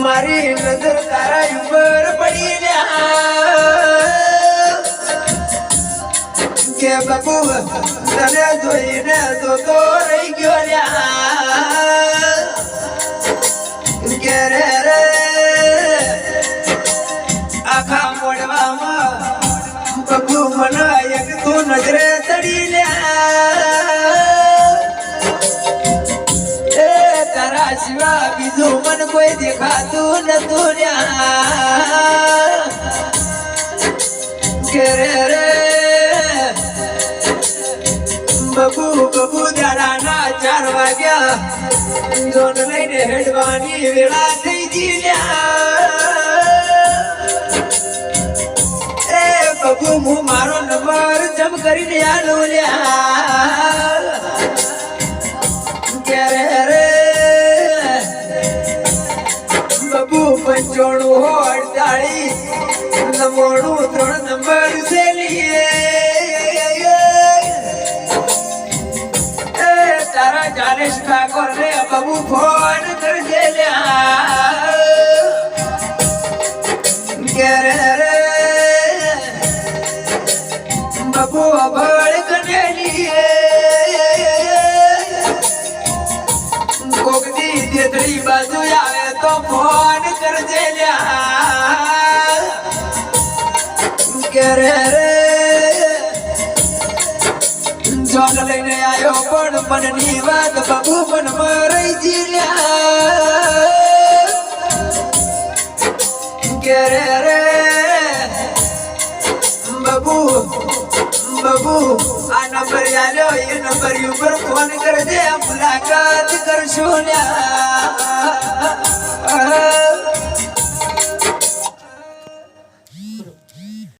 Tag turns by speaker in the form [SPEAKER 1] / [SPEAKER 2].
[SPEAKER 1] મારી નજર તારા ઉપર પડી કે બાપુ તને જોઈને તો રહી ગયો કે રે આખા મોડવામાં બાપુ મને એક તું નજરે ચડી તારા સિવા બીજું મન કોઈ દેખાતું નતું કે રે બબુ બબુ દાડાના 4 વાગ્યા જોન લઈને હેડવાની વેળા થઈ ગઈ એ બબુ હું મારો નંબર જમ કરીને આલો કે રે બબુ 95 48 નમોણું 3 નંબર છે લીએ તારા જાનેશ ઠાકોર રે બબુ ફોન કરજે કે રે બબુ અભળ કનેલી કોકની દેતરી બાજુ આવે તો ફોન કરજે કે રે જોન લઈને આયો પણ મનની વાત બાબુ મનમાં રહી જીલ્યા કે રે બાબુ બાબુ આ નંબર આલ્યો એ નંબર ઉપર ફોન કરજે મુલાકાત કરશું લ્યા